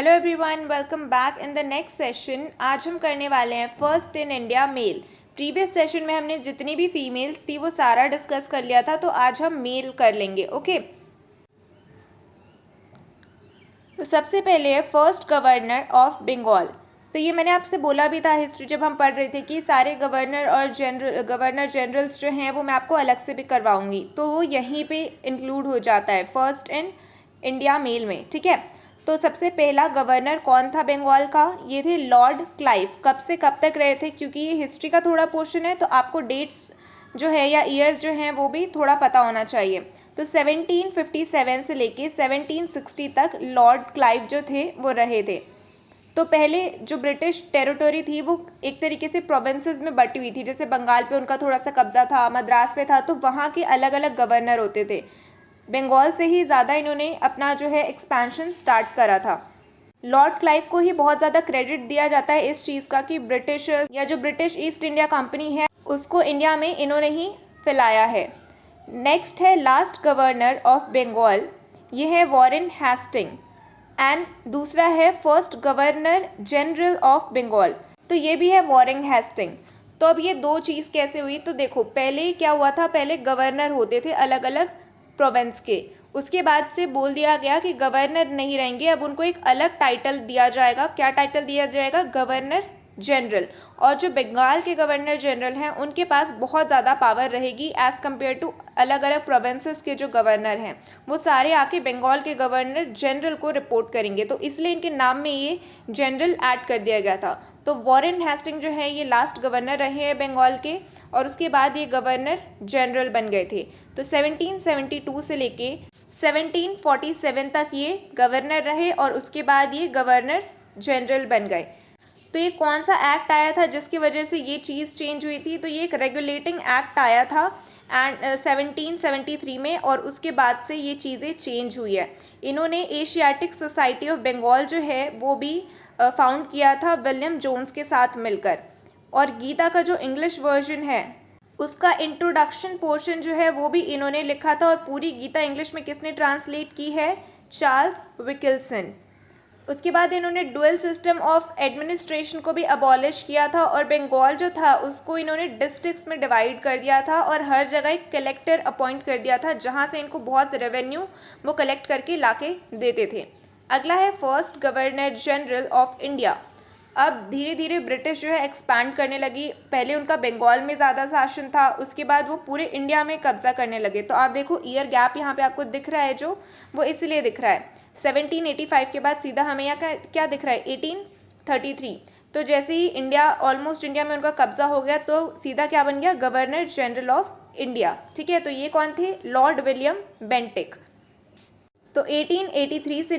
Hello everyone, welcome back in the next session. आज हम करने वाले हैं first in India male. Previous session में हमने जितनी भी फीमेल्स थी वो सारा डिस्कस कर लिया था, तो आज हम मेल कर लेंगे। ओके, तो सबसे पहले है फर्स्ट गवर्नर ऑफ बंगाल। तो ये मैंने आपसे बोला भी था हिस्ट्री जब हम पढ़ रहे थे कि सारे गवर्नर और गवर्नर जनरल्स जो हैं वो मैं आपको अलग से भी करवाऊंगी, तो वो यहीं पे इंक्लूड हो जाता है फर्स्ट इन इंडिया मेल में। ठीक है, तो सबसे पहला गवर्नर कौन था बंगाल का? ये थे लॉर्ड क्लाइव। कब से कब तक रहे थे? क्योंकि ये हिस्ट्री का थोड़ा पोर्शन है तो आपको डेट्स जो है या ईयर्स जो हैं वो भी थोड़ा पता होना चाहिए। तो 1757 से लेके 1760 तक लॉर्ड क्लाइव जो थे वो रहे थे। तो पहले जो ब्रिटिश टेरिटरी थी वो एक तरीके से प्रोविंसेस में बटी हुई थी। जैसे बंगाल पे उनका थोड़ा सा कब्जा था, मद्रास पे था, तो वहाँ के अलग अलग गवर्नर होते थे। बंगाल से ही ज़्यादा इन्होंने अपना जो है एक्सपेंशन स्टार्ट करा था। लॉर्ड क्लाइव को ही बहुत ज़्यादा क्रेडिट दिया जाता है इस चीज़ का कि ब्रिटिश या जो ब्रिटिश ईस्ट इंडिया कंपनी है उसको इंडिया में इन्होंने ही फैलाया है। नेक्स्ट है लास्ट गवर्नर ऑफ बंगाल, ये है वॉरेन हेस्टिंग। एंड दूसरा है first governor general of Bengal, तो ये भी है वॉरेन हेस्टिंग। तो अब ये दो चीज़ कैसे हुई? तो देखो, पहले क्या हुआ था, पहले गवर्नर होते थे अलग अलग प्रोविंस के। उसके बाद से बोल दिया गया कि गवर्नर नहीं रहेंगे, अब उनको एक अलग टाइटल दिया जाएगा। क्या टाइटल दिया जाएगा? Governor general. और जो बंगाल के गवर्नर जनरल हैं उनके पास बहुत ज़्यादा पावर रहेगी एज़ कम्पेयर टू अलग अलग प्रोविंसेस के जो गवर्नर हैं, वो सारे आके बंगाल के गवर्नर जनरल को रिपोर्ट करेंगे। तो इसलिए इनके नाम में ये जनरल ऐड कर दिया गया था। तो वॉरेन हेस्टिंग जो है ये लास्ट गवर्नर रहे हैं बंगाल के, और उसके बाद ये गवर्नर जनरल बन गए थे। तो 1772 से लेके 1747 तक ये गवर्नर रहे और उसके बाद ये गवर्नर जनरल बन गए। तो ये कौन सा एक्ट आया था जिसकी वजह से ये चीज़ चेंज हुई थी? तो ये एक रेगुलेटिंग एक्ट आया था एंड 1773 में, और उसके बाद से ये चीज़ें चेंज हुई है। इन्होंने एशियाटिक सोसाइटी ऑफ बंगाल जो है वो भी फाउंड किया था विलियम जोन्स के साथ मिलकर। और गीता का जो इंग्लिश वर्जन है उसका इंट्रोडक्शन पोर्शन जो है वो भी इन्होंने लिखा था। और पूरी गीता इंग्लिश में किसने ट्रांसलेट की है? चार्ल्स विकिल्सन। उसके बाद इन्होंने डुअल सिस्टम ऑफ एडमिनिस्ट्रेशन को भी अबॉलिश किया था, और बंगाल जो था उसको इन्होंने डिस्ट्रिक्ट्स में डिवाइड कर दिया था और हर जगह एक कलेक्टर अपॉइंट कर दिया था जहां से इनको बहुत रेवेन्यू वो कलेक्ट करके लाके देते थे। अगला है first governor general of India. अब धीरे धीरे ब्रिटिश जो है एक्सपैंड करने लगी। पहले उनका बंगाल में ज़्यादा शासन था, उसके बाद वो पूरे इंडिया में कब्जा करने लगे। तो आप देखो ईयर गैप यहाँ पे आपको दिख रहा है, जो वो इसलिए दिख रहा है 1785 के बाद सीधा हमें यहाँ क्या दिख रहा है? 1833। तो जैसे ही इंडिया ऑलमोस्ट इंडिया में उनका कब्जा हो गया तो सीधा क्या बन गया? Governor general of India. ठीक है, तो ये कौन थे? Lord William Bentinck. तो 1833 से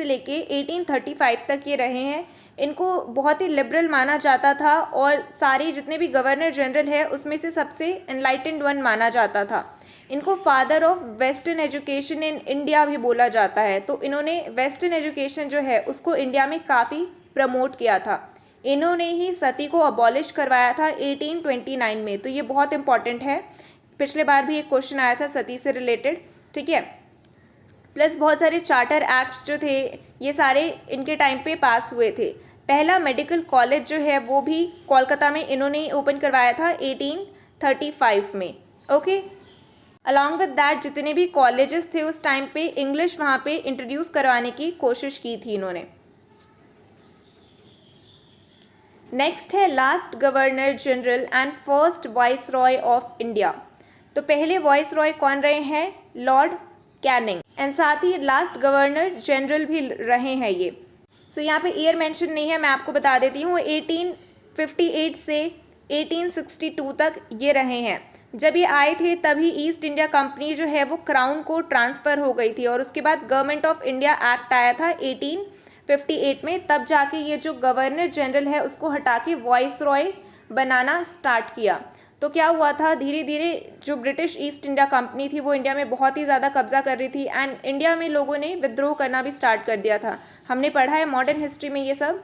लेके 1835 तक ये रहे हैं। इनको बहुत ही लिबरल माना जाता था और सारे जितने भी गवर्नर जनरल है उसमें से सबसे एनलाइटेंड वन माना जाता था। इनको father of western education in India भी बोला जाता है। तो इन्होंने वेस्टर्न एजुकेशन जो है उसको इंडिया में काफ़ी प्रमोट किया था। इन्होंने ही सती को अबॉलिश करवाया था 1829 में। तो ये बहुत इंपॉर्टेंट है, पिछले बार भी एक क्वेश्चन आया था सती से रिलेटेड। ठीक है, प्लस बहुत सारे चार्टर एक्ट्स जो थे ये सारे इनके टाइम पे पास हुए थे। पहला मेडिकल कॉलेज जो है वो भी कोलकाता में इन्होंने ओपन करवाया था 1835 में। ओके, अलॉन्ग विद दैट जितने भी कॉलेजेस थे उस टाइम पे इंग्लिश वहाँ पे इंट्रोड्यूस करवाने की कोशिश की थी इन्होंने। नेक्स्ट है last governor general and first vice Roy of India. तो पहले वाइस रॉय कौन रहे हैं? Lord Canning. एंड साथ ही लास्ट गवर्नर जनरल भी रहे हैं ये। सो यहाँ पे ईयर मेंशन नहीं है, मैं आपको बता देती हूँ। 1858 से 1862 तक ये रहे हैं। जब ये आए थे तभी ईस्ट इंडिया कंपनी जो है वो क्राउन को ट्रांसफ़र हो गई थी, और उसके बाद गवर्नमेंट ऑफ इंडिया एक्ट आया था 1858 में। तब जाके ये जो गवर्नर जनरल है उसको हटा के वॉइस रॉय बनाना स्टार्ट किया। तो क्या हुआ था, धीरे धीरे जो ब्रिटिश ईस्ट इंडिया कंपनी थी वो इंडिया में बहुत ही ज़्यादा कब्जा कर रही थी एंड इंडिया में लोगों ने विद्रोह करना भी स्टार्ट कर दिया था। हमने पढ़ा है मॉडर्न हिस्ट्री में ये सब।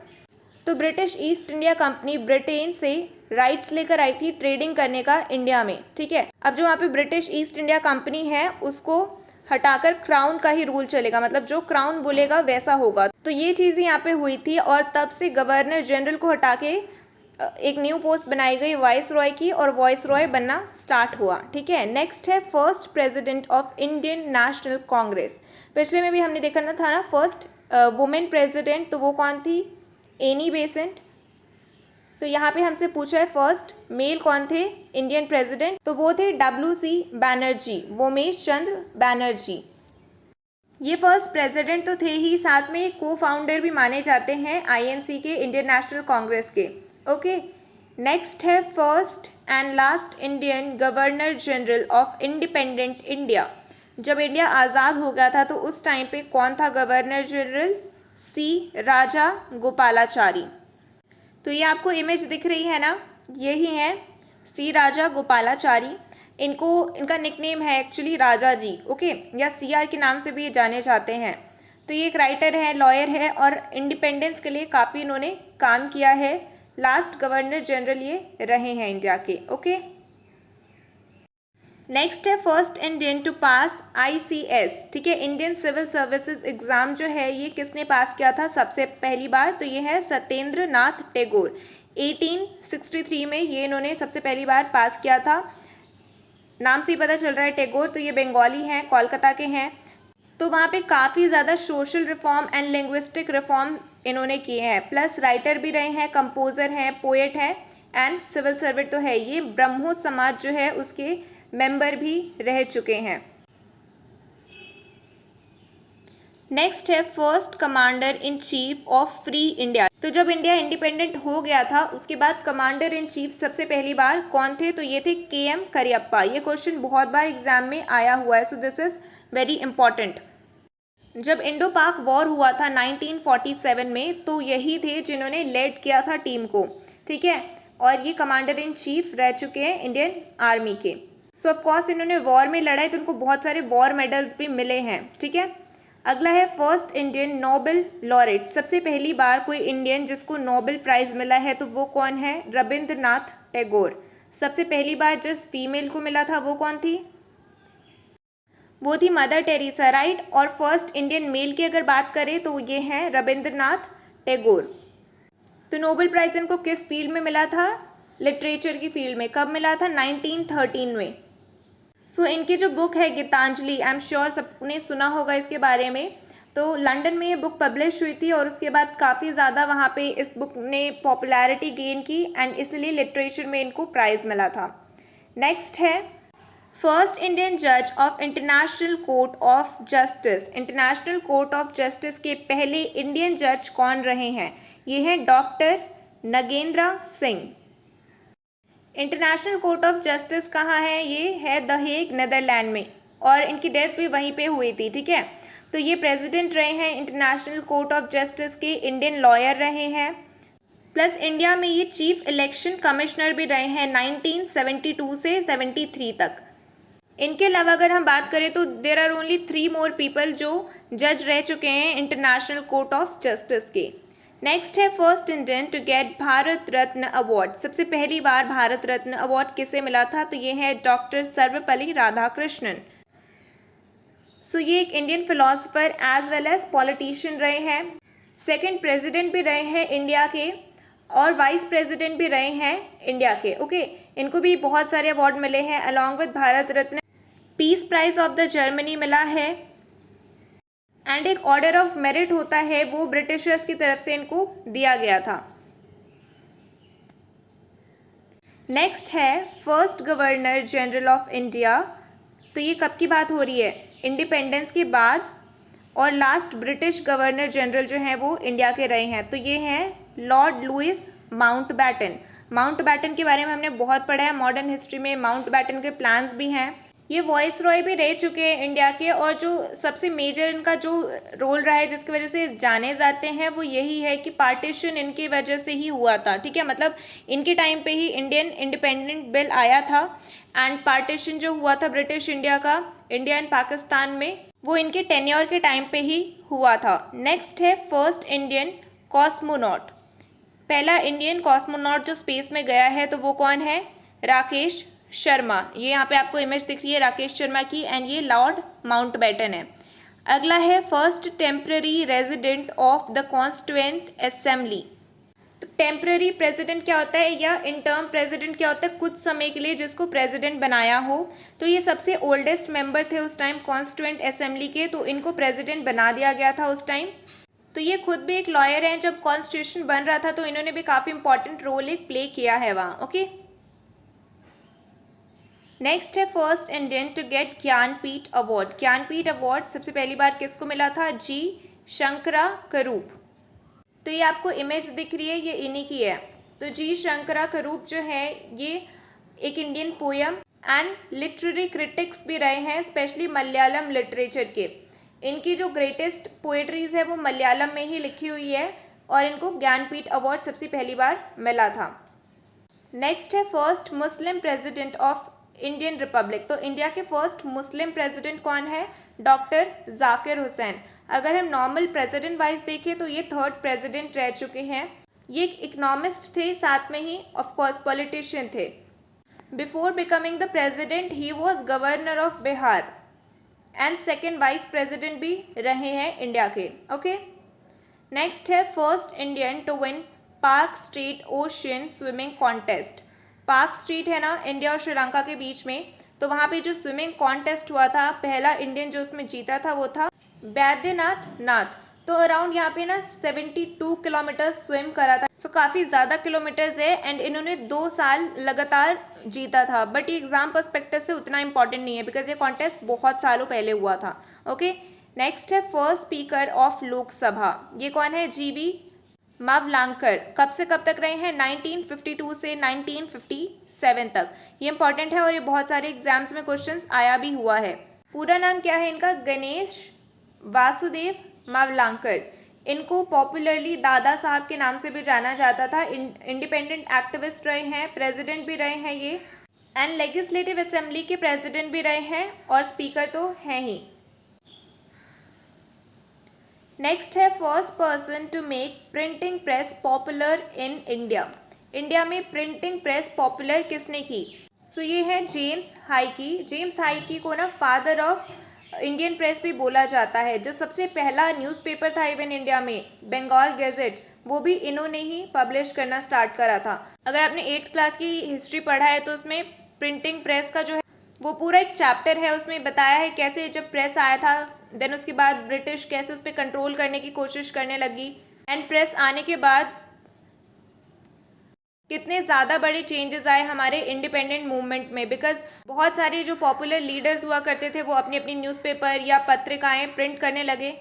तो British east India company Britain से राइट्स लेकर आई थी ट्रेडिंग करने का इंडिया में। ठीक है, अब जो वहाँ पे ब्रिटिश ईस्ट इंडिया कंपनी है उसको हटाकर क्राउन का ही रूल चलेगा, मतलब जो क्राउन बोलेगा वैसा होगा। तो ये चीज़ें यहाँ पे हुई थी और तब से गवर्नर जनरल को हटा के एक न्यू पोस्ट बनाई गई वाइस रॉय की और वाइस रॉय बनना स्टार्ट हुआ। ठीक है, नेक्स्ट है first president of Indian National Congress. पिछले में भी हमने देखा ना था ना फर्स्ट वुमेन प्रेसिडेंट, तो वो कौन थी? Annie Besant. तो यहाँ पे हमसे पूछा है फर्स्ट मेल कौन थे इंडियन प्रेसिडेंट, तो वो थे WC बैनर्जी, वोमेश चंद्र बैनर्जी। ये फर्स्ट प्रेसिडेंट तो थे ही, साथ में को फाउंडर भी माने जाते हैं INC के, इंडियन नेशनल कांग्रेस के। ओके, नेक्स्ट है first and last Indian governor general of independent India. जब इंडिया आज़ाद हो गया था तो उस टाइम पे कौन था गवर्नर जनरल? C राजा गोपालाचारी। तो ये आपको इमेज दिख रही है ना, यही है C राजा गोपालाचारी। इनका निकनेम है एक्चुअली राजा जी, ओके, या CR के नाम से भी ये जाने जाते हैं। तो ये एक राइटर है, लॉयर है और इंडिपेंडेंस के लिए काफ़ी इन्होंने काम किया है। लास्ट गवर्नर जनरल ये रहे हैं इंडिया के। ओके, नेक्स्ट है first Indian to pass ICS। ठीक है, इंडियन सिविल सर्विसेज एग्ज़ाम जो है ये किसने पास किया था सबसे पहली बार? तो ये है सत्येंद्र नाथ टैगोर। 1863 में ये इन्होंने सबसे पहली बार पास किया था। नाम से ही पता चल रहा है टैगोर, तो ये बंगाली हैं, कोलकाता के हैं। तो वहाँ पे काफ़ी ज़्यादा social reform and linguistic reform इन्होंने किए हैं, प्लस राइटर भी रहे हैं, कंपोज़र हैं, पोएट हैं एंड सिविल सर्वेंट तो है। ये ब्रह्मो समाज जो है उसके मेंबर भी रह चुके हैं। नेक्स्ट है first commander in chief of free India. तो जब इंडिया इंडिपेंडेंट हो गया था उसके बाद कमांडर इन चीफ सबसे पहली बार कौन थे? तो ये थे KM करियप्पा। ये क्वेश्चन बहुत बार एग्जाम में आया हुआ है, so this is very important. जब इंडो पाक वॉर हुआ था 1947 में, तो यही थे जिन्होंने लेड किया था टीम को। ठीक है, और ये कमांडर इन चीफ रह चुके हैं इंडियन आर्मी के। सो ऑफकोर्स इन्होंने वॉर में लड़ा है तो उनको बहुत सारे वॉर मेडल्स भी मिले हैं। ठीक है, अगला है फर्स्ट इंडियन नोबेल लॉरेट। सबसे पहली बार कोई इंडियन जिसको नोबेल प्राइज़ मिला है तो वो कौन है? रविंद्रनाथ टैगोर। सबसे पहली बार जिस फीमेल को मिला था वो कौन थी? वो थी मदर टेरेसा, राइट। और फर्स्ट इंडियन मेल की अगर बात करें तो ये हैं रविंद्रनाथ टैगोर। तो नोबेल प्राइज़ इनको किस फील्ड में मिला था? लिटरेचर की फील्ड में। कब मिला था? 1913 में। सो इनकी जो बुक है गीतांजलि, आई एम श्योर सबने सुना होगा इसके बारे में। तो लंदन में ये बुक पब्लिश हुई थी और उसके बाद काफ़ी ज़्यादा वहाँ पे इस बुक ने पॉपुलैरिटी गेन की एंड इसलिए लिटरेचर में इनको प्राइज़ मिला था। नेक्स्ट है फर्स्ट इंडियन जज of international court of justice. International court of justice के पहले इंडियन जज कौन रहे हैं? ये हैं doctor Nagendra Singh. International court of justice कहाँ है? ये है द हेग, नेदरलैंड में, और इनकी डेथ भी वहीं पे हुई थी। ठीक है, तो ये प्रेसिडेंट रहे हैं इंटरनेशनल कोर्ट ऑफ जस्टिस के, इंडियन लॉयर रहे हैं, प्लस इंडिया में ये चीफ इलेक्शन कमिश्नर भी रहे हैं 1972 से 73 तक। इनके अलावा अगर हम बात करें तो there are only 3 more people जो जज रह चुके हैं इंटरनेशनल कोर्ट ऑफ जस्टिस के। नेक्स्ट है first Indian to get Bharat Ratna award. सबसे पहली बार भारत रत्न अवार्ड किसे मिला था? तो ये है डॉक्टर सर्वपल्ली राधाकृष्णन। सो ये एक Indian philosopher as well as politician रहे हैं, सेकंड प्रेसिडेंट भी रहे हैं इंडिया के और वाइस प्रेसिडेंट भी रहे हैं इंडिया के। ओके, इनको भी बहुत सारे अवार्ड मिले हैं along with Bharat Ratna. Peace prize of the Germany मिला है एंड एक ऑर्डर ऑफ मेरिट होता है वो ब्रिटिशर्स की तरफ से इनको दिया गया था। नेक्स्ट है first governor general of India. तो ये कब की बात हो रही है? इंडिपेंडेंस के बाद, और लास्ट ब्रिटिश गवर्नर जनरल जो हैं वो इंडिया के रहे हैं। तो ये हैं लॉर्ड लुइस माउंटबेटन। माउंटबेटन के बारे में हमने बहुत पढ़ा है मॉडर्न हिस्ट्री में, माउंटबेटन के प्लान्स भी हैं। ये वॉइस रॉय भी रह चुके हैं इंडिया के, और जो सबसे मेजर इनका जो रोल रहा है जिसकी वजह से जाने जाते हैं वो यही है कि पार्टीशन इनकी वजह से ही हुआ था। ठीक है, मतलब इनके टाइम पे ही इंडियन इंडिपेंडेंट बिल आया था एंड पार्टीशन जो हुआ था ब्रिटिश इंडिया का, इंडिया एंड पाकिस्तान में, वो इनके टेन्योर के टाइम पे ही हुआ था। नेक्स्ट है फर्स्ट इंडियन कॉस्मोनॉट। पहला इंडियन कॉस्मोनॉट जो स्पेस में गया है तो वो कौन है? राकेश शर्मा, ये यहाँ पे आपको इमेज दिख रही है राकेश शर्मा की, एंड ये लॉर्ड माउंटबेटन है। अगला है first temporary resident of the constituent assembly. तो टेम्पररी प्रेसिडेंट क्या होता है या इंटर्म प्रेसिडेंट क्या होता है, कुछ समय के लिए जिसको प्रेसिडेंट बनाया हो। तो ये सबसे ओल्डेस्ट मेंबर थे उस टाइम कॉन्स्टिट्यूएंट असेंबली के, तो इनको प्रेसिडेंट बना दिया गया था उस टाइम। तो ये खुद भी एक लॉयर हैं, जब कॉन्स्टिट्यूशन बन रहा था तो इन्होंने भी काफ़ी इंपॉर्टेंट रोल एक प्ले किया है वहाँ। ओके, नेक्स्ट है first Indian to get Jnanpith award. Jnanpith award सबसे पहली बार किसको मिला था, जी शंकराकरूप। तो ये आपको इमेज दिख रही है, ये इन्हीं की है। तो जी शंकराकरूप जो है ये एक Indian poem and literary critics भी रहे हैं, स्पेशली मलयालम लिटरेचर के। इनकी जो ग्रेटेस्ट पोएट्रीज है वो मलयालम में ही लिखी हुई है, और इनको ज्ञानपीठ अवार्ड सबसे पहली बार मिला था। नेक्स्ट है first Muslim president of Indian Republic. तो इंडिया के फर्स्ट मुस्लिम प्रेसिडेंट कौन है, डॉक्टर जाकिर हुसैन। अगर हम नॉर्मल प्रेसिडेंट वाइज देखें तो ये थर्ड प्रेसिडेंट रह चुके हैं। ये एक इकोनॉमिस्ट थे, साथ में ही ऑफकोर्स पॉलिटिशियन थे। Before becoming the president he was governor of Bihar and second vice president भी रहे हैं इंडिया के। ओके, नेक्स्ट है first Indian to win Park Street ocean swimming contest. Park Street है ना इंडिया और श्रीलंका के बीच में, तो वहाँ पे जो स्विमिंग कॉन्टेस्ट हुआ था, पहला इंडियन जो उसमें जीता था वो था बैद्यनाथ नाथ। तो अराउंड यहाँ पे ना 72 किलोमीटर स्विम करा था। सो काफ़ी ज़्यादा किलोमीटर्स है, एंड इन्होंने 2 साल लगातार जीता था। बट ये एग्जाम पर्सपेक्टिव से उतना इंपॉर्टेंट नहीं है, बिकॉज ये कॉन्टेस्ट बहुत सालों पहले हुआ था। ओके, नेक्स्ट है फर्स्ट स्पीकर ऑफ लोकसभा। ये कौन है, जीवी मावलांकर। कब से कब तक रहे हैं, 1952 से 1957 तक। ये इंपॉर्टेंट है और ये बहुत सारे एग्जाम्स में क्वेश्चंस आया भी हुआ है। पूरा नाम क्या है इनका, गणेश वासुदेव मावलांकर। इनको पॉपुलरली दादा साहब के नाम से भी जाना जाता था। इंडिपेंडेंट एक्टिविस्ट रहे हैं, प्रेसिडेंट भी रहे हैं ये, एंड लेजिस्लेटिव असेंबली के प्रेसिडेंट भी रहे हैं, और स्पीकर तो हैं ही। नेक्स्ट है first person to make printing press popular in India. India में प्रिंटिंग प्रेस पॉपुलर किसने की, सो ये है जेम्स हाइकी। जेम्स हाइकी को ना फादर ऑफ इंडियन प्रेस भी बोला जाता है। जो सबसे पहला न्यूज़पेपर था इवन इंडिया में, बंगाल गैजेट, वो भी इन्होंने ही पब्लिश करना स्टार्ट करा था। अगर आपने 8th क्लास की हिस्ट्री पढ़ा है तो उसमें प्रिंटिंग प्रेस का जो है वो पूरा एक चैप्टर है, उसमें बताया है कैसे जब प्रेस आया था, देन उसके बाद ब्रिटिश कैसे उस पर कंट्रोल करने की कोशिश करने लगी, एंड प्रेस आने के बाद कितने ज़्यादा बड़े चेंजेस आए हमारे इंडिपेंडेंट मूवमेंट में। बिकॉज बहुत सारे जो पॉपुलर लीडर्स हुआ करते थे वो अपनी अपनी न्यूज़पेपर या पत्रिकाएं प्रिंट करने लगे।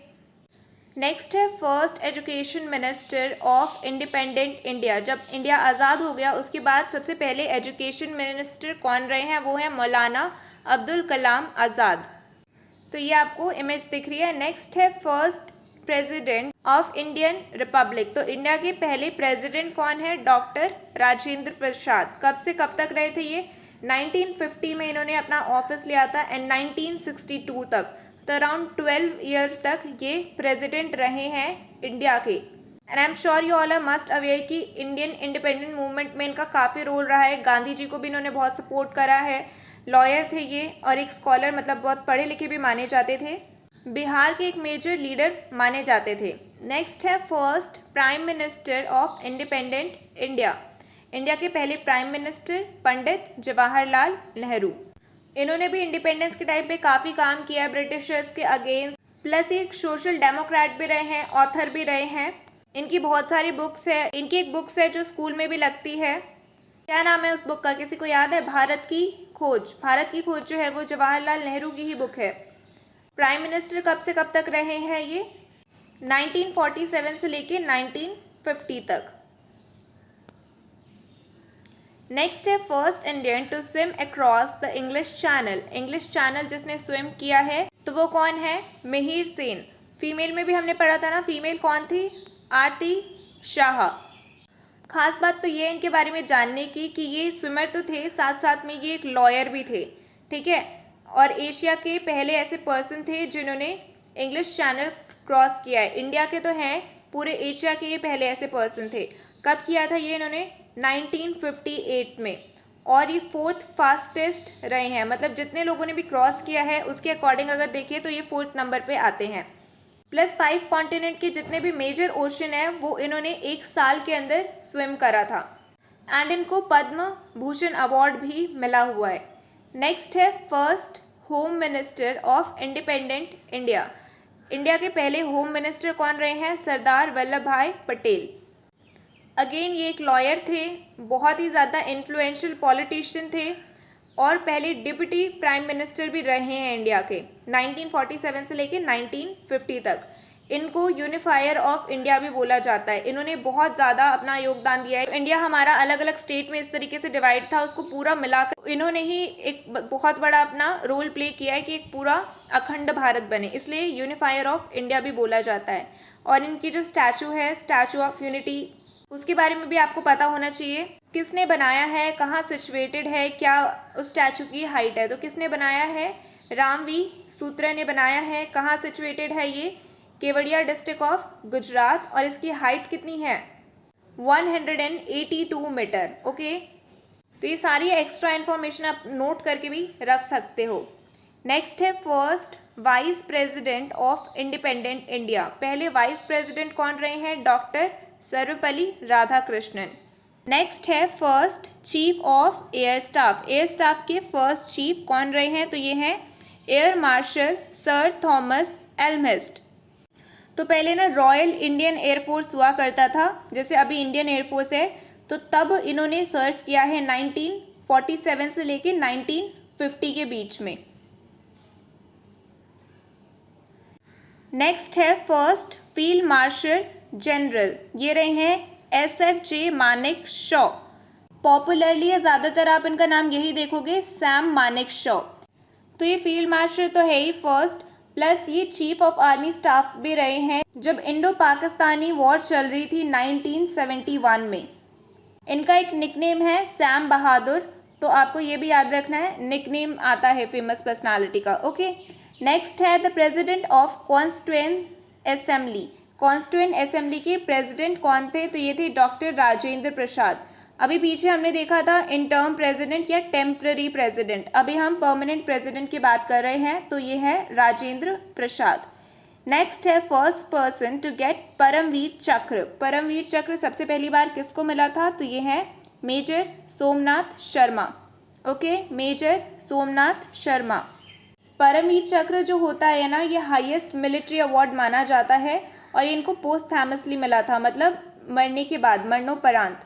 नेक्स्ट है first education minister of independent India. जब इंडिया आज़ाद हो गया उसके बाद सबसे पहले एजुकेशन मिनिस्टर कौन रहे हैं, वो है मौलाना अब्दुल कलाम आज़ाद। तो ये आपको इमेज दिख रही है। नेक्स्ट है first president of Indian Republic. तो इंडिया के पहले प्रेसिडेंट कौन है, डॉक्टर राजेंद्र प्रसाद। कब से कब तक रहे थे ये, 1950 में इन्होंने अपना ऑफिस लिया था, एंड 1962 तक, तो अराउंड 12 ईयर तक ये प्रेसिडेंट रहे हैं इंडिया के। And I am sure you all are must aware कि इंडियन इंडिपेंडेंट मूवमेंट में इनका काफ़ी रोल रहा है। गांधी जी को भी इन्होंने बहुत सपोर्ट करा है। लॉयर थे ये, और एक स्कॉलर, मतलब बहुत पढ़े लिखे भी माने जाते थे। बिहार के एक मेजर लीडर माने जाते थे। नेक्स्ट है first prime minister of independent India. India के पहले प्राइम मिनिस्टर पंडित जवाहरलाल नेहरू। इन्होंने भी इंडिपेंडेंस के टाइम पे काफ़ी काम किया है ब्रिटिशर्स के अगेंस्ट, प्लस एक सोशल डेमोक्रेट भी रहे हैं, ऑथर भी रहे हैं। इनकी बहुत सारी बुक्स है। इनकी एक बुक्स है जो स्कूल में भी लगती है। क्या नाम है उस बुक का, किसी को याद है, भारत की खोज। भारत की खोज जो है वो जवाहरलाल नेहरू की ही बुक है। प्राइम मिनिस्टर कब से कब तक रहे हैं ये, 1947 से लेके 1950 तक। नेक्स्ट है first Indian to swim across the English channel. English channel जिसने स्विम किया है तो वो कौन है, मिहिर सेन। फीमेल में भी हमने पढ़ा था ना, फीमेल कौन थी, आरती शाह। खास बात तो ये है इनके बारे में जानने की कि ये स्विमर तो थे, साथ साथ में ये एक लॉयर भी थे, ठीक है। और एशिया के पहले ऐसे पर्सन थे जिन्होंने इंग्लिश चैनल क्रॉस किया है। इंडिया के तो हैं, पूरे एशिया के ये पहले ऐसे पर्सन थे। कब किया था ये इन्होंने, 1958 में। और ये 4th फास्टेस्ट रहे हैं, मतलब जितने लोगों ने भी क्रॉस किया है उसके अकॉर्डिंग अगर देखिए तो ये 4th नंबर पे आते हैं। प्लस 5 कॉन्टिनेंट के जितने भी मेजर ओशन है वो इन्होंने 1 साल के अंदर स्विम करा था। एंड इनको पद्म भूषण अवार्ड भी मिला हुआ है। नेक्स्ट है first home minister of independent India. India के पहले होम मिनिस्टर कौन रहे हैं? सरदार वल्लभ भाई पटेल। अगेन ये एक लॉयर थे, बहुत ही ज़्यादा इन्फ्लुएंशियल पॉलिटिशियन थे और पहले डिप्टी प्राइम मिनिस्टर भी रहे हैं इंडिया के 1947 से लेकर 1950 तक। इनको यूनिफायर ऑफ इंडिया भी बोला जाता है। इन्होंने बहुत ज़्यादा अपना योगदान दिया है। इंडिया हमारा अलग अलग स्टेट में इस तरीके से डिवाइड था, उसको पूरा मिलाकर इन्होंने ही एक बहुत बड़ा अपना रोल प्ले किया है कि एक पूरा अखंड भारत बने, इसलिए यूनिफायर ऑफ इंडिया भी बोला जाता है। और इनकी जो स्टैचू है, स्टैचू ऑफ यूनिटी, उसके बारे में भी आपको पता होना चाहिए। किसने बनाया है, कहाँ सिचुएटेड है, क्या उस स्टैचू की हाइट है? तो किसने बनाया है? रामवी सूत्रा ने बनाया है। कहाँ सिचुएटेड है ये? Kevadia district of Gujarat. और इसकी हाइट कितनी है? 182 मीटर। ओके, तो ये सारी एक्स्ट्रा इन्फॉर्मेशन आप नोट करके भी रख सकते हो। नेक्स्ट है first vice president of independent India. पहले वाइस प्रेसिडेंट कौन रहे हैं? डॉक्टर सर्वपल्ली राधाकृष्णन। नेक्स्ट है first chief of air staff. Air staff के फर्स्ट चीफ कौन रहे हैं? तो ये हैं एयर मार्शल सर थॉमस एल्महिस्ट। तो पहले ना रॉयल इंडियन एयरफोर्स हुआ करता था, जैसे अभी इंडियन एयरफोर्स है, तो तब इन्होंने सर्व किया है 1947 से लेकर 1950 के बीच में। नेक्स्ट है फर्स्ट फील्ड मार्शल जनरल। ये रहे हैं SFJ मानेक शॉ। पॉपुलरली है, ज़्यादातर आप इनका नाम यही देखोगे, सैम मानेक शॉ। तो ये फील्ड मार्शल तो है ही फर्स्ट, प्लस ये चीफ ऑफ आर्मी स्टाफ भी रहे हैं जब इंडो पाकिस्तानी वॉर चल रही थी 1971 में। इनका एक निकनेम है सैम बहादुर, तो आपको ये भी याद रखना है, निकनेम आता है फेमस पर्सनालिटी का। ओके, नेक्स्ट है the president of constituent assembly. Constituent assembly के प्रेसिडेंट कौन थे? तो ये थे डॉक्टर राजेंद्र प्रसाद। अभी पीछे हमने देखा था इंटर्म प्रेसिडेंट या टेम्पररी प्रेसिडेंट, अभी हम परमानेंट प्रेसिडेंट की बात कर रहे हैं, तो ये है राजेंद्र प्रसाद। नेक्स्ट है first person to get Paramvir Chakra. Paramvir चक्र सबसे पहली बार किसको मिला था? तो ये है major Somnath Sharma. Okay, major Somnath Sharma. Paramvir Chakra जो होता है ना, ये हाईएस्ट मिलिट्री अवार्ड माना जाता है और इनको पोस्टथैमसली मिला था, मतलब मरने के बाद, मरणोपरांत।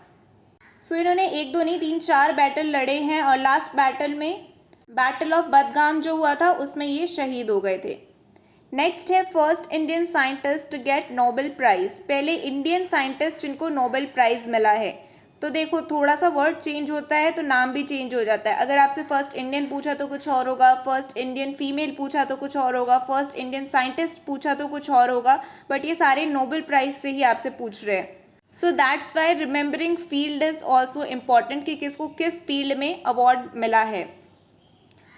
सो इन्होंने 1 2 नहीं 3 4 बैटल लड़े हैं और लास्ट बैटल में बैटल ऑफ बदगाम जो हुआ था उसमें ये शहीद हो गए थे। नेक्स्ट है first Indian scientist to get Nobel prize. पहले इंडियन साइंटिस्ट जिनको नोबेल प्राइज मिला है। तो देखो थोड़ा सा वर्ड चेंज होता है तो नाम भी चेंज हो जाता है। अगर आपसे फर्स्ट इंडियन पूछा तो कुछ और होगा, फर्स्ट इंडियन फीमेल पूछा तो कुछ और होगा, फर्स्ट इंडियन साइंटिस्ट पूछा तो कुछ और होगा, बट ये सारे नोबेल प्राइज से ही आपसे पूछ रहे हैं। So that's why remembering field is also important कि किसको किस फील्ड में अवार्ड मिला है।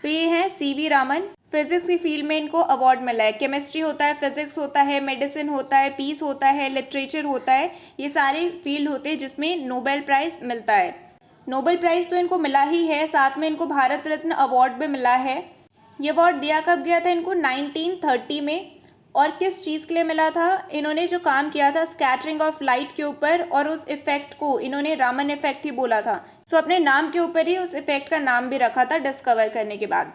तो ये है CV रामन। फिजिक्स की फील्ड में इनको अवार्ड मिला है। केमिस्ट्री होता है, फिजिक्स होता है, मेडिसिन होता है, पीस होता है, लिटरेचर होता है, ये सारे फील्ड होते हैं जिसमें नोबेल प्राइज़ मिलता है। नोबेल प्राइज़ तो इनको मिला ही है, साथ में इनको भारत रत्न अवार्ड भी मिला है। ये अवार्ड दिया कब गया था इनको? 1930 में। और किस चीज़ के लिए मिला था? इन्होंने जो काम किया था स्कैटरिंग ऑफ लाइट के ऊपर, और उस इफेक्ट को इन्होंने रामन इफेक्ट ही बोला था। सो अपने नाम के ऊपर ही उस इफेक्ट का नाम भी रखा था डिस्कवर करने के बाद।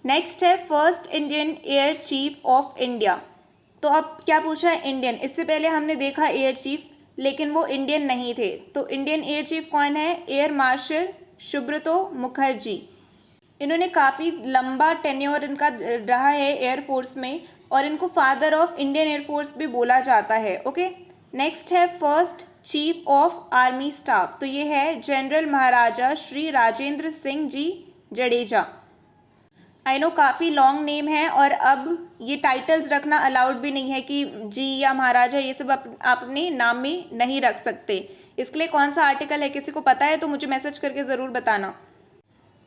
नेक्स्ट है first Indian air chief of India. तो अब क्या पूछा है? इंडियन। इससे पहले हमने देखा एयर चीफ, लेकिन वो इंडियन नहीं थे। तो इंडियन एयर चीफ कौन है? Air marshal Subroto Mukherjee. इन्होंने काफ़ी लंबा टेन्योर इनका रहा है एयरफोर्स में, और इनको फादर ऑफ इंडियन एयरफोर्स भी बोला जाता है। ओके, नेक्स्ट है first chief of army staff. तो ये है general Maharaja Shri Rajendra Singh ji Jadeja. I know काफ़ी लॉन्ग नेम है, और अब ये टाइटल्स रखना अलाउड भी नहीं है कि जी या महाराजा, ये सब अपने नाम में नहीं रख सकते। इसके लिए कौन सा आर्टिकल है, किसी को पता है तो मुझे मैसेज करके ज़रूर बताना,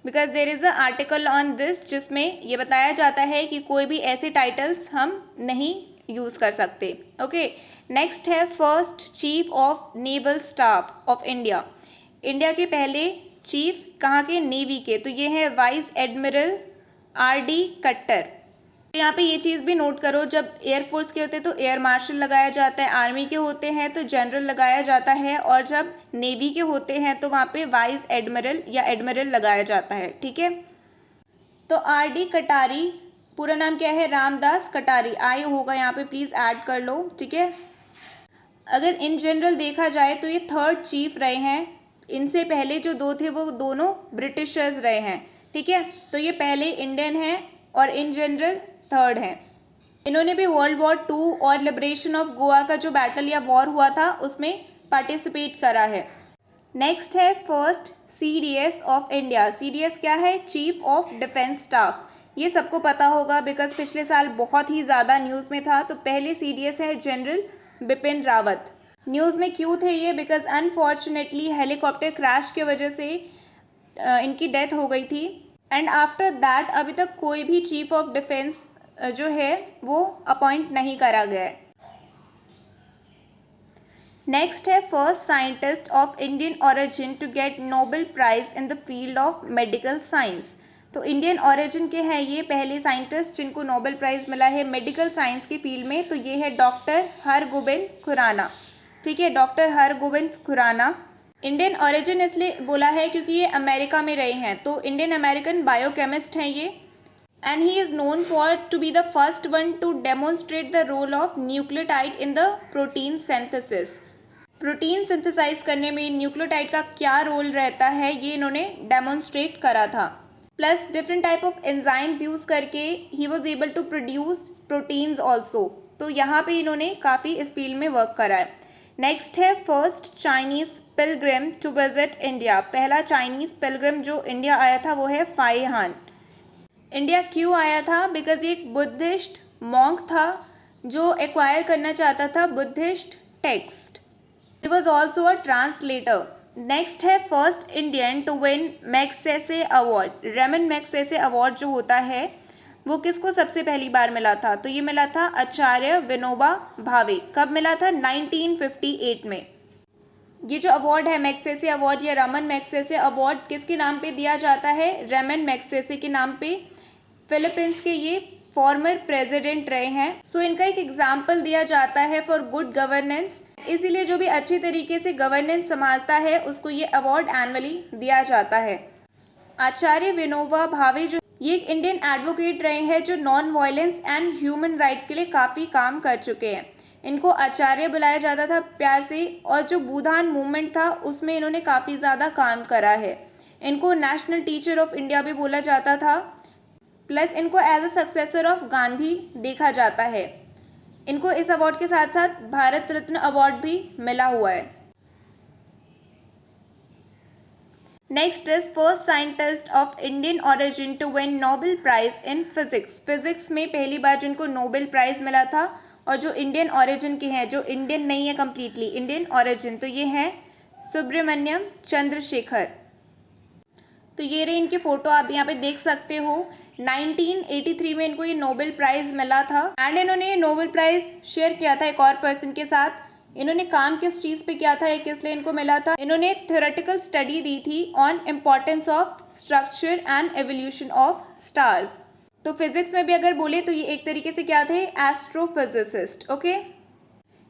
because there is a article on this जिसमें ये बताया जाता है कि कोई भी ऐसे टाइटल्स हम नहीं यूज़ कर सकते। ओके, नेक्स्ट है first chief of naval staff of India. India के पहले चीफ कहाँ के? नेवी के। तो ये है वाइस एडमिरल RD कट्टर। तो यहाँ पे ये चीज़ भी नोट करो, जब एयरफोर्स के होते हैं तो एयर मार्शल लगाया जाता है, आर्मी के होते हैं तो जनरल लगाया जाता है, और जब नेवी के होते हैं तो वहाँ पे वाइस एडमिरल या एडमिरल लगाया जाता है। ठीक है, तो RD कटारी पूरा नाम क्या है? रामदास कटारी। आई होगा यहाँ पे, प्लीज़ ऐड कर लो। ठीक है, अगर इन जनरल देखा जाए तो ये थर्ड चीफ रहे हैं। इनसे पहले जो दो थे वो दोनों ब्रिटिशर्स रहे हैं। ठीक है, तो ये पहले इंडियन हैं और इन जनरल थर्ड हैं। इन्होंने भी वर्ल्ड वॉर 2 और लिबरेशन ऑफ गोवा का जो बैटल या वॉर हुआ था उसमें पार्टिसिपेट करा है। नेक्स्ट है first CDS of India. CDS क्या है? Chief of defence staff. ये सबको पता होगा बिकॉज पिछले साल बहुत ही ज़्यादा न्यूज़ में था। तो पहले CDS है जनरल बिपिन रावत। न्यूज़ में क्यों थे ये? बिकॉज अनफॉर्चुनेटली हेलीकॉप्टर क्रैश की वजह से इनकी डेथ हो गई थी। एंड आफ्टर दैट अभी तक कोई भी चीफ ऑफ डिफेंस जो है वो अपॉइंट नहीं करा गया है। नेक्स्ट है first scientist of Indian origin to get Nobel prize in the field of medical science. तो इंडियन ऑरिजिन के हैं ये पहले साइंटिस्ट जिनको नोबेल प्राइज़ मिला है मेडिकल साइंस की फील्ड में। तो ये है डॉक्टर हरगोबिंद खुराना। ठीक है, doctor Hargobind Khorana. Indian origin इसलिए बोला है क्योंकि ये अमेरिका में रहे हैं। तो इंडियन अमेरिकन बायोकेमिस्ट हैं ये। And he is known for to be the first one to demonstrate the role of nucleotide in the protein synthesis. Protein synthesize करने में न्यूक्लियोटाइड का क्या रोल रहता है ये इन्होंने डेमोन्स्ट्रेट करा था। Plus different type of enzymes use करके he was able to produce proteins also. तो यहाँ पे इन्होंने काफ़ी इस फील्ड में वर्क करा है। नेक्स्ट है first Chinese pilgrim to visit India. पहला चाइनीज़ पिलग्रिम जो इंडिया आया था वो है फाइहान। इंडिया क्यों आया था? बिकॉज ये एक बुद्धिस्ट मॉन्क था जो एक्वायर करना चाहता था Buddhist text. He was also a translator. Next है first Indian to win Magsaysay award. Ramon Magsaysay award जो होता है वो किसको सबसे पहली बार मिला था? तो ये मिला था आचार्य विनोबा भावे। कब मिला था? 1958 में। ये जो अवार्ड है मैग्सेसे अवार्ड या रमन मैग्सेसे अवार्ड किसके नाम पे दिया जाता है? रेमन मैग्सेसे के नाम पे। फिलीपींस के ये फॉर्मर प्रेसिडेंट रहे हैं। सो इनका एक एग्जाम्पल दिया जाता है फॉर गुड गवर्नेंस। इसीलिए जो भी अच्छी तरीके से गवर्नेंस संभालता है उसको ये अवार्ड एनुअली दिया जाता है। आचार्य विनोबा भावे जो ये एक इंडियन एडवोकेट रहे हैं जो non violence and human right के लिए काफ़ी काम कर चुके हैं। इनको आचार्य बुलाया जाता था प्यार से, और जो भूदान मूवमेंट था उसमें इन्होंने काफ़ी ज़्यादा काम करा है। इनको नेशनल टीचर ऑफ इंडिया भी बोला जाता था। प्लस इनको as a successor of Gandhi देखा जाता है। इनको इस अवार्ड के साथ साथ भारत रत्न अवार्ड भी मिला हुआ है। Next is first scientist of Indian origin to win Nobel prize in physics. Physics में पहली बार जिनको नोबेल प्राइज मिला था और जो इंडियन ऑरिजिन के हैं, जो इंडियन नहीं है कम्प्लीटली, इंडियन ऑरिजिन, तो ये हैं सुब्रमण्यम चंद्रशेखर। तो ये रही इनकी फ़ोटो, आप यहाँ पे देख सकते हो। 1983 में इनको ये नोबेल प्राइज़ मिला था। एंड इन्होंने ये नोबेल प्राइज़ शेयर किया था एक और पर्सन के साथ। इन्होंने काम किस चीज़ पे किया था, किस लिए इनको मिला था? इन्होंने थ्योरेटिकल स्टडी दी थी on importance of structure and evolution of stars. तो फिजिक्स में भी अगर बोले तो ये एक तरीके से क्या थे? एस्ट्रोफिजिसिस्ट। ओके,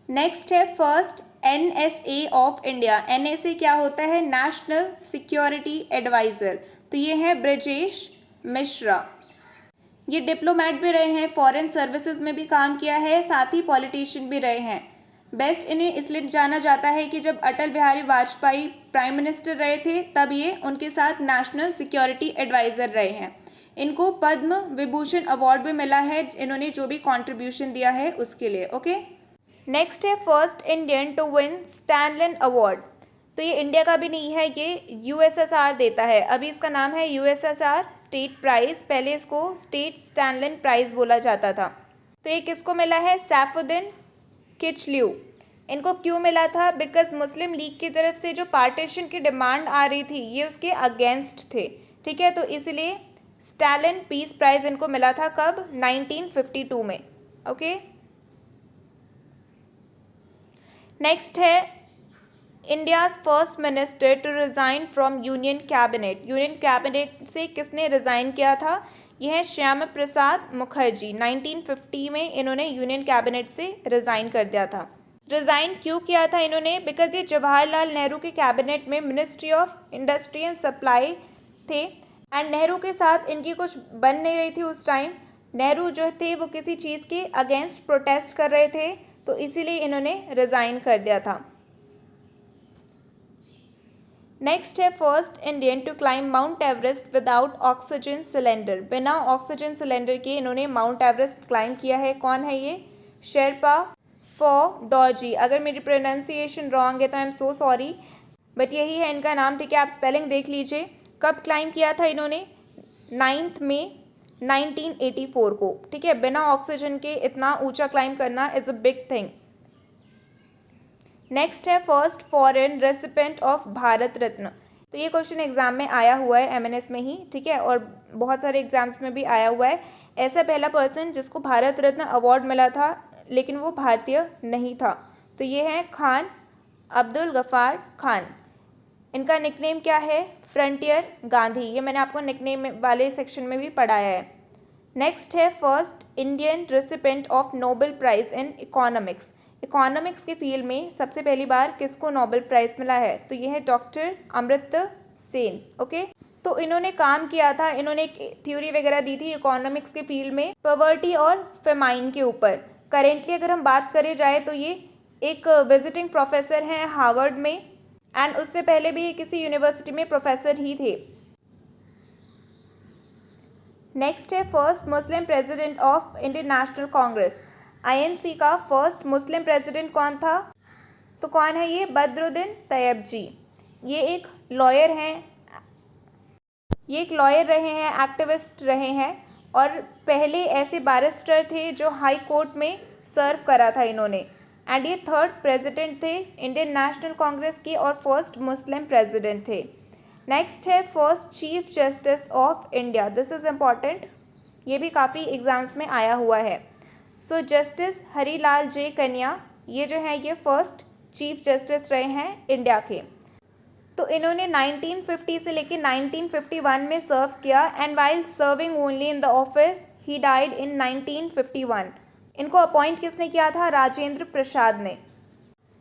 नेक्स्ट है first NSA of India. NSA क्या होता है? National security adviser. तो ये है ब्रजेश मिश्रा। ये डिप्लोमेट भी रहे हैं, फॉरेन सर्विसेज में भी काम किया है, साथ ही पॉलिटिशियन भी रहे हैं। बेस्ट इन्हें इसलिए जाना जाता है कि जब अटल बिहारी वाजपेयी प्राइम मिनिस्टर रहे थे तब ये उनके साथ नेशनल सिक्योरिटी एडवाइज़र रहे हैं। इनको पद्म विभूषण अवार्ड भी मिला है इन्होंने जो भी कंट्रीब्यूशन दिया है उसके लिए। ओके, नेक्स्ट है first Indian to win Stalin award. तो ये इंडिया का भी नहीं है, ये USSR देता है। अभी इसका नाम है USSR स्टेट प्राइज़, पहले इसको स्टेट स्टैनलन प्राइज़ बोला जाता था। तो ये किसको मिला है? सैफुद्दीन किचलू। इनको क्यों मिला था? बिकॉज मुस्लिम लीग की तरफ से जो पार्टीशन की डिमांड आ रही थी ये उसके अगेंस्ट थे। ठीक है, तो इसलिए स्टैलिन पीस प्राइज़ इनको मिला था। कब? 1952 में। ओके, नेक्स्ट है India's first minister to resign from union cabinet. Union cabinet से किसने रिज़ाइन किया था? यह है श्यामा प्रसाद मुखर्जी। 1950 में इन्होंने यूनियन कैबिनेट से रिज़ाइन कर दिया था। रिज़ाइन क्यों किया था इन्होंने? बिकॉज ये जवाहरलाल नेहरू के कैबिनेट में ministry of industry and supply थे एंड नेहरू के साथ इनकी कुछ बन नहीं रही थी उस टाइम। नेहरू जो थे वो किसी चीज़ के अगेंस्ट प्रोटेस्ट कर रहे थे, तो इसीलिए इन्होंने रिज़ाइन कर दिया था। नेक्स्ट है first Indian to climb mount Everest without oxygen cylinder. बिना ऑक्सीजन सिलेंडर के इन्होंने माउंट एवरेस्ट क्लाइम किया है। कौन है ये? शेरपा फोडोजी। अगर मेरी प्रोनाउंसिएशन रॉन्ग है तो I am so sorry, but यही है इनका नाम, ठीक है। आप स्पेलिंग देख लीजिए। कब क्लाइम किया था इन्होंने? 9 मई 1984 को, ठीक है। बिना ऑक्सीजन के इतना ऊंचा क्लाइम करना is a big thing. Next है first foreign recipient of Bharat Ratna. तो ये क्वेश्चन एग्जाम में आया हुआ है, एमएनएस में ही, ठीक है, और बहुत सारे एग्जाम्स में भी आया हुआ है। ऐसा पहला पर्सन जिसको भारत रत्न अवार्ड मिला था लेकिन वो भारतीय नहीं था, तो ये है खान अब्दुल गफ़ार खान। इनका निकनेम क्या है? फ्रंटियर गांधी। ये मैंने आपको निकनेम वाले सेक्शन में भी पढ़ाया है। नेक्स्ट है first Indian recipient of Nobel prize in economics. Economics के फील्ड में सबसे पहली बार किसको नोबेल प्राइज़ मिला है? तो ये है डॉक्टर अमर्त्य सेन। ओके, तो इन्होंने काम किया था, इन्होंने एक थ्योरी वगैरह दी थी इकोनॉमिक्स के फील्ड में पॉवर्टी और फेमाइन के ऊपर। करेंटली अगर हम बात करें जाए तो ये एक विजिटिंग प्रोफेसर हैं हार्वर्ड में, एंड उससे पहले भी ये किसी यूनिवर्सिटी में प्रोफेसर ही थे। नेक्स्ट है first Muslim president of Indian National Congress. INC का फर्स्ट मुस्लिम प्रेसिडेंट कौन था? तो कौन है ये? बदरुद्दीन तैयब जी। ये एक लॉयर हैं, ये एक लॉयर रहे हैं, एक्टिविस्ट रहे हैं, और पहले ऐसे बैरिस्टर थे जो हाई कोर्ट में सर्व करा था इन्होंने। एंड ये थर्ड प्रेसिडेंट थे इंडियन नेशनल कांग्रेस के और फर्स्ट मुस्लिम प्रेसिडेंट थे। नेक्स्ट है first chief justice of India. This is important, ये भी काफ़ी एग्जाम्स में आया हुआ है। सो जस्टिस हरीलाल जे कन्या, ये जो है ये फर्स्ट चीफ जस्टिस रहे हैं इंडिया के। तो इन्होंने 1950 से लेकर 1951 में सर्व किया, and while serving only in the office he died in 1951। इनको अपॉइंट किसने किया था? राजेंद्र प्रसाद ने।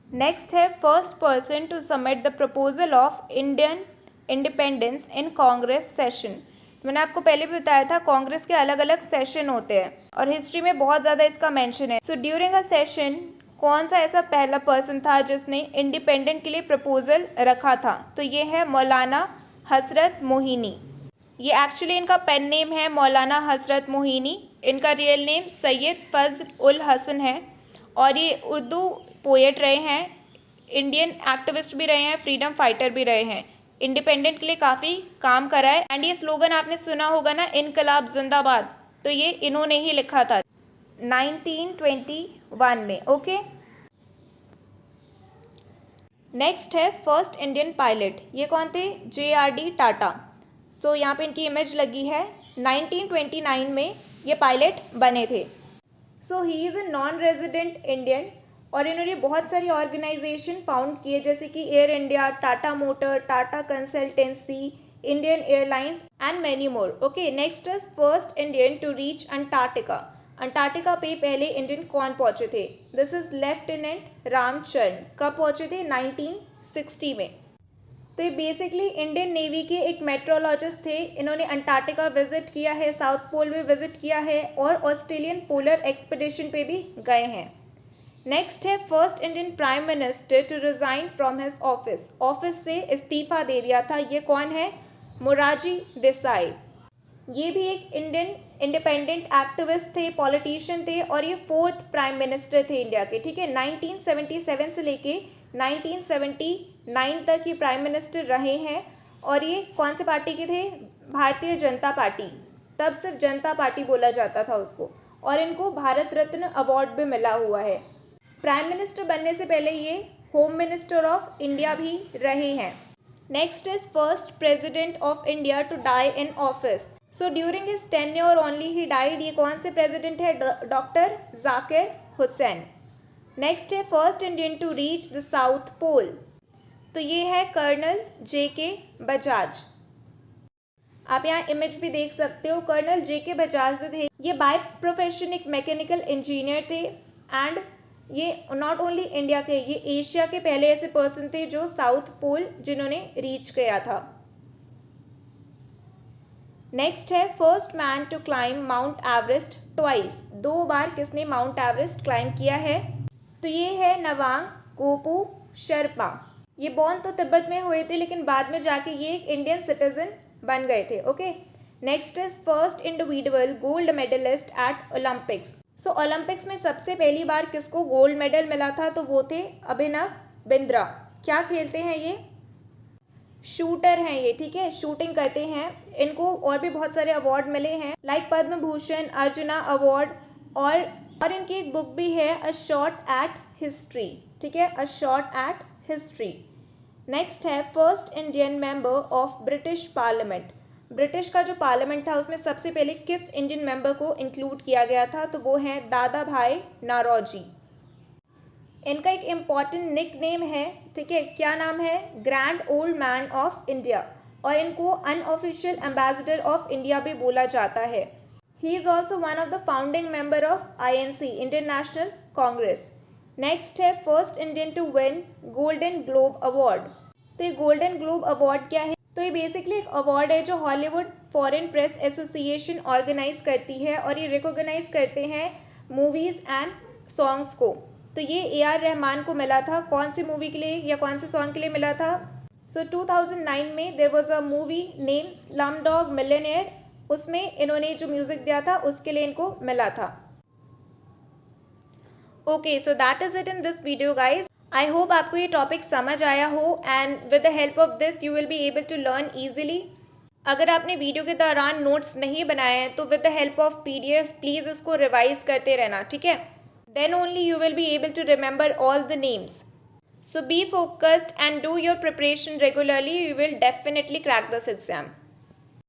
नेक्स्ट है first person to submit the proposal of Indian independence in Congress session. मैंने आपको पहले भी बताया था कांग्रेस के अलग अलग सेशन होते हैं और हिस्ट्री में बहुत ज़्यादा इसका मेंशन है। सो ड्यूरिंग अ सेशन कौन सा ऐसा पहला पर्सन था जिसने इंडिपेंडेंट के लिए प्रपोजल रखा था? तो ये है मौलाना हसरत मोहिनी। ये एक्चुअली इनका पेन नेम है मौलाना हसरत मोहिनी। इनका रियल नेम सैयद फजल उल हसन है, और ये उर्दू पोएट रहे हैं, इंडियन एक्टिविस्ट भी रहे हैं, फ्रीडम फाइटर भी रहे हैं, इंडिपेंडेंट के लिए काफ़ी काम करा है। एंड ये स्लोगन आपने सुना होगा ना, इनकलाब जिंदाबाद, तो ये इन्होंने ही लिखा था 1921 में। ओके, नेक्स्ट है फर्स्ट इंडियन पायलट। ये कौन थे? JRD टाटा। सो यहाँ पे इनकी इमेज लगी है। 1929 में ये पायलट बने थे। So he is a non resident Indian, और इन्होंने बहुत सारी ऑर्गेनाइजेशन फाउंड किए जैसे कि Air India, Tata motor, Tata consultancy, Indian airlines and many more. Okay, next is first Indian to reach Antarctica. Antarctica पे पहले इंडियन कौन पहुंचे थे? This is lieutenant Ramcharan. कब पहुंचे थे? 1960 में। तो ये बेसिकली इंडियन नेवी के एक मेट्रोलॉजिस्ट थे। इन्होंने अंटार्कटिका विजिट किया है, साउथ पोल भी विजिट किया है, और ऑस्ट्रेलियन पोलर एक्सपीडिशन पे भी गए हैं। नेक्स्ट है first Indian prime minister to resign from his office. Office से इस्तीफा दे दिया था। ये कौन है? मोरारजी देसाई। ये भी एक इंडियन इंडिपेंडेंट एक्टिविस्ट थे, पॉलिटिशियन थे, और ये फोर्थ प्राइम मिनिस्टर थे इंडिया के। ठीक है, 1977 से लेके 1979 तक ये प्राइम मिनिस्टर रहे हैं, और ये कौन से पार्टी के थे? भारतीय जनता पार्टी। तब सिर्फ जनता पार्टी बोला जाता था उसको, और इनको भारत रत्न अवार्ड भी मिला हुआ है। प्राइम मिनिस्टर बनने से पहले ये होम मिनिस्टर ऑफ इंडिया भी रहे हैं। Next is first president of India to die in office. So during his tenure only he died. ये कौन से प्रेसिडेंट है? डॉक्टर जाकिर हुसैन। नेक्स्ट है first Indian to reach the south pole. तो ये है कर्नल JK बजाज। आप यहाँ इमेज भी देख सकते हो। कर्नल JK बजाज जो थे ये बाय प्रोफेशन एक मैकेनिकल इंजीनियर थे एंड ये नॉट ओनली इंडिया के, ये एशिया के पहले ऐसे पर्सन थे जो साउथ पोल जिन्होंने रीच किया था। नेक्स्ट है first man to climb mount Everest twice. 2 बार किसने माउंट एवरेस्ट क्लाइम किया है? तो ये है नवांग गोपू शेर्पा। ये बॉर्न तो तिब्बत में हुए थे लेकिन बाद में जाके ये एक इंडियन सिटीजन बन गए थे। Okay, next is first individual gold medalist at Olympics. So Olympics में सबसे पहली बार किसको गोल्ड मेडल मिला था? तो वो थे अभिनव बिंद्रा। क्या खेलते हैं ये? शूटर हैं ये, ठीक है, शूटिंग करते हैं। इनको और भी बहुत सारे अवार्ड मिले हैं लाइक पद्म भूषण, अर्जुना अवार्ड और इनकी एक बुक भी है अ शॉट एट हिस्ट्री, ठीक है, a shot at history. Next है first Indian member of British parliament. British का जो पार्लियामेंट था उसमें सबसे पहले किस इंडियन मेंबर को इंक्लूड किया गया था? तो वो है दादा भाई नारोजी। इनका एक इम्पॉर्टेंट निक नेम है, ठीक है, क्या नाम है? Grand old man of India, और इनको अनऑफिशियल एम्बेसडर ऑफ इंडिया भी बोला जाता है। He is also one of the founding member of INC, Indian National Congress. Next है first Indian to win Golden Globe award. तो ये गोल्डन ग्लोब अवार्ड क्या है? तो ये बेसिकली एक अवार्ड है जो Hollywood foreign press association organise करती है और ये रिकॉग्नाइज करते हैं मूवीज़ एंड सॉन्ग्स को। तो ये AR रहमान को मिला था। कौन सी मूवी के लिए या कौन से सॉन्ग के लिए मिला था? सो 2009 में there was a movie name Slumdog Millionaire, उसमें इन्होंने जो म्यूज़िक दिया था उसके लिए इनको मिला था। Okay, so that is it in this video guys. I hope आपको ये टॉपिक समझ आया हो and with the help of this you will be able to learn easily. अगर आपने वीडियो के दौरान नोट्स नहीं बनाए हैं तो with the help of PDF please इसको रिवाइज करते रहना, ठीक है। Then only you will be able to remember all the names. So be focused and do your preparation regularly. You will definitely crack this exam.